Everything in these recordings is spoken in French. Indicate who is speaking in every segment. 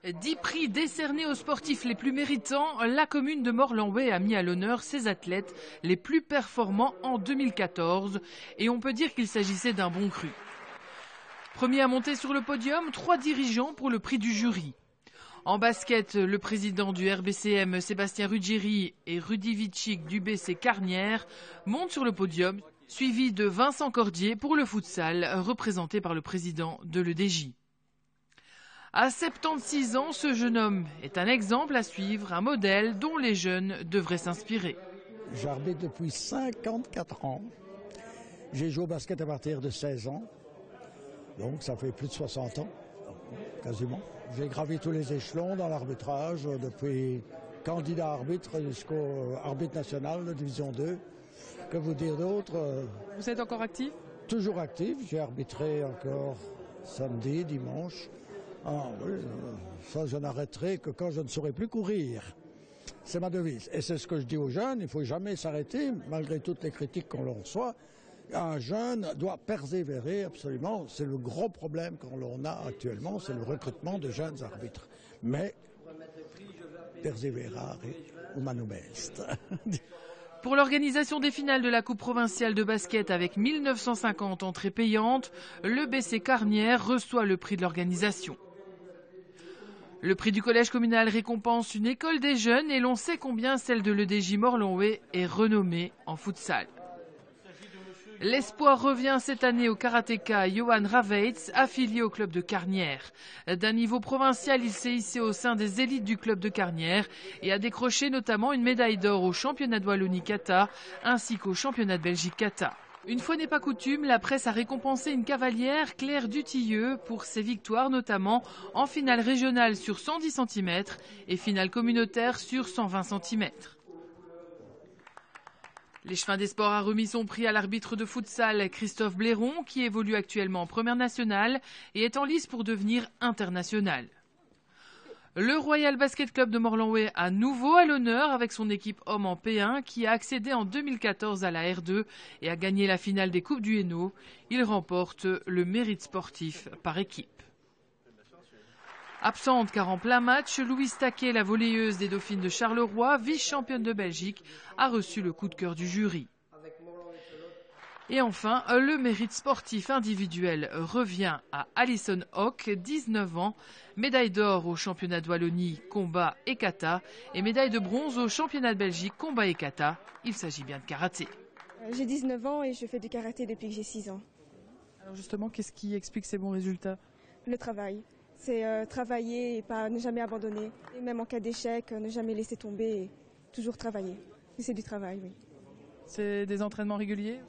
Speaker 1: 10 prix décernés aux sportifs les plus méritants, la commune de Morlanway a mis à l'honneur ses athlètes les plus performants en 2014 et on peut dire qu'il s'agissait d'un bon cru. Premier à monter sur le podium, 3 dirigeants pour le prix du jury. En basket, le président du RBCM, Sébastien Ruggieri, et Rudy Witschik du BC Carnières montent sur le podium, suivi de Vincent Cordier pour le futsal, représenté par le président de l'EDJ. À 76 ans, ce jeune homme est un exemple à suivre, un modèle dont les jeunes devraient s'inspirer.
Speaker 2: J'arbitre depuis 54 ans. J'ai joué au basket à partir de 16 ans. Donc ça fait plus de 60 ans, quasiment. J'ai gravi tous les échelons dans l'arbitrage, depuis candidat arbitre jusqu'au arbitre national de Division 2. Que vous dire d'autre?
Speaker 1: Vous êtes encore actif?
Speaker 2: Toujours actif. J'ai arbitré encore samedi, dimanche. Ah oui, ça je n'arrêterai que quand je ne saurai plus courir. C'est ma devise. Et c'est ce que je dis aux jeunes, il ne faut jamais s'arrêter, malgré toutes les critiques qu'on leur reçoit. Un jeune doit persévérer absolument. C'est le gros problème qu'on a actuellement, c'est le recrutement de jeunes arbitres. Mais persévérare humanum est.
Speaker 1: Pour l'organisation des finales de la Coupe provinciale de basket avec 1950 entrées payantes, le BC Carnières reçoit le prix de l'organisation. Le prix du collège communal récompense une école des jeunes et l'on sait combien celle de l'EDJ Morlanway est renommée en futsal. L'espoir revient cette année au karatéka Johan Raveitz, affilié au club de Carnières. D'un niveau provincial, il s'est hissé au sein des élites du club de Carnières et a décroché notamment une médaille d'or au championnat de Wallonie-Kata ainsi qu'au championnat de Belgique-Kata. Une fois n'est pas coutume, la presse a récompensé une cavalière, Claire Dutilleux, pour ses victoires notamment en finale régionale sur 110 cm et finale communautaire sur 120 cm. L'échevin des sports a remis son prix à l'arbitre de futsal Christophe Blairon, qui évolue actuellement en première nationale et est en lice pour devenir international. Le Royal Basket Club de Morlanway à nouveau à l'honneur avec son équipe homme en P1 qui a accédé en 2014 à la R2 et a gagné la finale des Coupes du Hainaut. Il remporte le mérite sportif par équipe. Absente car en plein match, Louise Taquet, la volleyeuse des Dauphines de Charleroi, vice-championne de Belgique, a reçu le coup de cœur du jury. Et enfin, le mérite sportif individuel revient à Alison Hock, 19 ans, médaille d'or au championnat de Wallonie, combat et kata, et médaille de bronze au championnat de Belgique, combat et kata. Il s'agit bien de karaté.
Speaker 3: J'ai 19 ans et je fais du karaté depuis que j'ai 6 ans.
Speaker 1: Alors justement, qu'est-ce qui explique ces bons résultats?
Speaker 3: Le travail. C'est travailler et pas ne jamais abandonner. Et même en cas d'échec, ne jamais laisser tomber et toujours travailler. Et c'est du travail, oui.
Speaker 1: C'est des entraînements réguliers?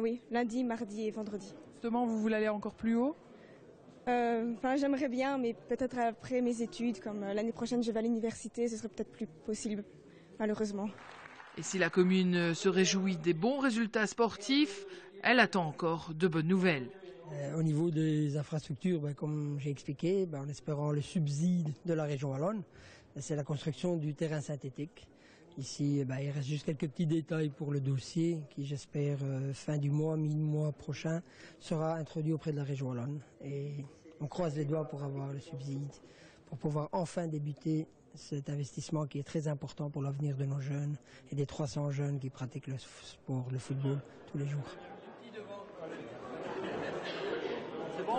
Speaker 3: Oui, lundi, mardi et vendredi.
Speaker 1: Justement, vous voulez aller encore plus haut?
Speaker 3: J'aimerais bien, mais peut-être après mes études, comme l'année prochaine je vais à l'université, ce serait peut-être plus possible, malheureusement.
Speaker 1: Et si la commune se réjouit des bons résultats sportifs, elle attend encore de bonnes nouvelles.
Speaker 4: Au niveau des infrastructures, comme j'ai expliqué, en espérant le subside de la région wallonne, c'est la construction du terrain synthétique. Ici, il reste juste quelques petits détails pour le dossier qui, j'espère, fin du mois, mi-mois prochain, sera introduit auprès de la région wallonne. Et on croise les doigts pour avoir le subside, pour pouvoir enfin débuter cet investissement qui est très important pour l'avenir de nos jeunes et des 300 jeunes qui pratiquent le sport, le football, tous les jours. C'est bon ?